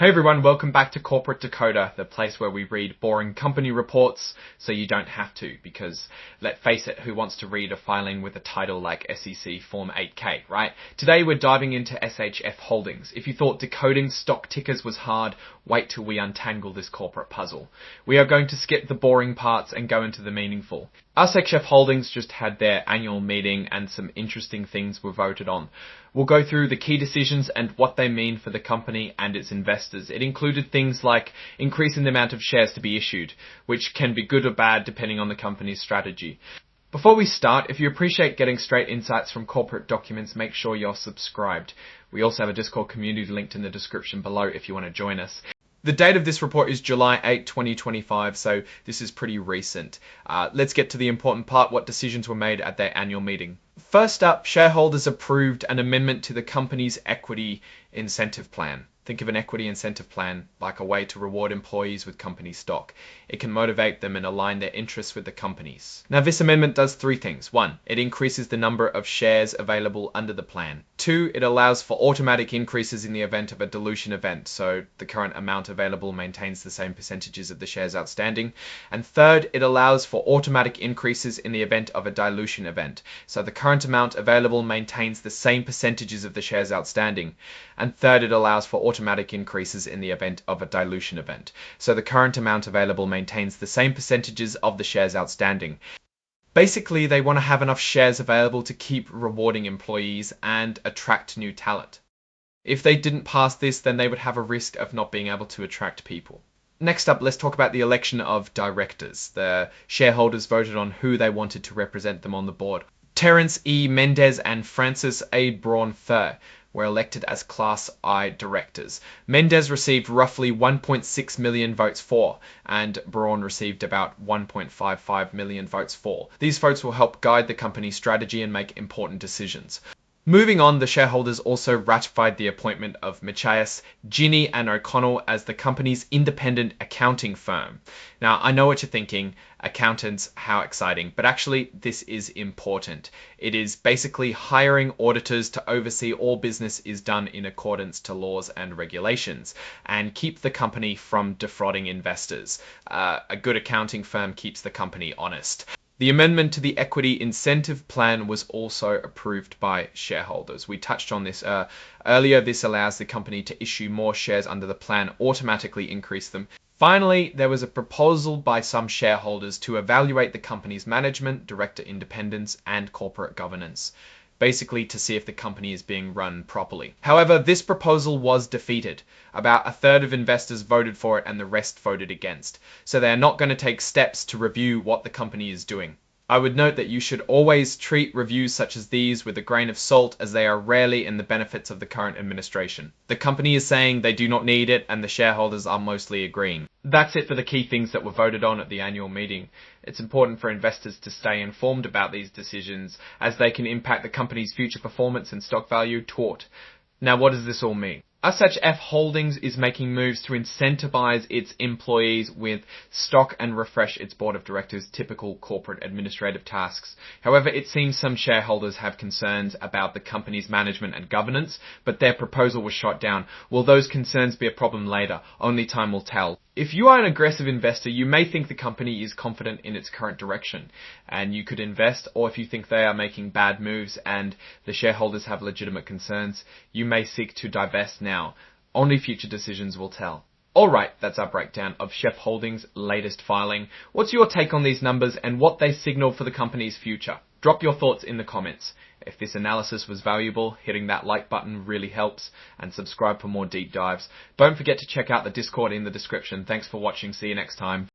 Hey everyone, welcome back to Corporate Decoder, the place where we read boring company reports so you don't have to, because let's face it, who wants to read a filing with a title like SEC Form 8K, right? Today we're diving into SHF Holdings. If you thought decoding stock tickers was hard, wait till we untangle this corporate puzzle. We are going to skip the boring parts and go into the meaningful. SHF Holdings just had their annual meeting and some interesting things were voted on. We'll go through the key decisions and what they mean for the company and its investors. It included things like increasing the amount of shares to be issued, which can be good or bad depending on the company's strategy. Before we start, if you appreciate getting straight insights from corporate documents, make sure you're subscribed. We also have a Discord community linked in the description below if you want to join us. The date of this report is July 8, 2025, so this is pretty recent. Let's get to the important part, what decisions were made at their annual meeting. First up, shareholders approved an amendment to the company's equity incentive plan. Think of an equity incentive plan like a way to reward employees with company stock. It can motivate them and align their interests with the company's. Now, this amendment does three things. 1, it increases the number of shares available under the plan. 2, it allows for automatic increases in the event of a dilution event, so the current amount available maintains the same percentages of the shares outstanding. And 3rd, it allows for automatic increases in the event of a dilution event, so the current amount available maintains the same percentages of the shares outstanding. And 3rd, it allows for automatic increases in the event of a dilution event, so the current amount available maintains the same percentages of the shares outstanding. Basically, they want to have enough shares available to keep rewarding employees and attract new talent. If they didn't pass this, then they would have a risk of not being able to attract people. Next up, let's talk about the election of directors. The shareholders voted on who they wanted to represent them on the board. Terence E. Mendez and Francis A. Braun-Thur were elected as Class I directors. Mendez received roughly 1.6 million votes for, and Braun received about 1.55 million votes for. These votes will help guide the company's strategy and make important decisions. Moving on, the shareholders also ratified the appointment of Machias, Ginny and O'Connell as the company's independent accounting firm. Now, I know what you're thinking, accountants, how exciting, but actually this is important. It is basically hiring auditors to oversee all business is done in accordance to laws and regulations and keep the company from defrauding investors. A good accounting firm keeps the company honest. The amendment to the equity incentive plan was also approved by shareholders. We touched on this earlier. This allows the company to issue more shares under the plan, automatically increase them. Finally, there was a proposal by some shareholders to evaluate the company's management, director independence, and corporate governance, basically to see if the company is being run properly. However, this proposal was defeated. About 1/3 of investors voted for it and the rest voted against. So they are not going to take steps to review what the company is doing. I would note that you should always treat reviews such as these with a grain of salt, as they are rarely in the benefits of the current administration. The company is saying they do not need it and the shareholders are mostly agreeing. That's it for the key things that were voted on at the annual meeting. It's important for investors to stay informed about these decisions, as they can impact the company's future performance and stock value taught. Now, what does this all mean? SHF Holdings is making moves to incentivize its employees with stock and refresh its board of directors' typical corporate administrative tasks. However, it seems some shareholders have concerns about the company's management and governance, but their proposal was shot down. Will those concerns be a problem later? Only time will tell. If you are an aggressive investor, you may think the company is confident in its current direction and you could invest, or if you think they are making bad moves and the shareholders have legitimate concerns, you may seek to divest now. Only future decisions will tell. Alright, that's our breakdown of SHF Holdings' latest filing. What's your take on these numbers and what they signal for the company's future? Drop your thoughts in the comments. If this analysis was valuable, hitting that like button really helps, and subscribe for more deep dives. Don't forget to check out the Discord in the description. Thanks for watching. See you next time.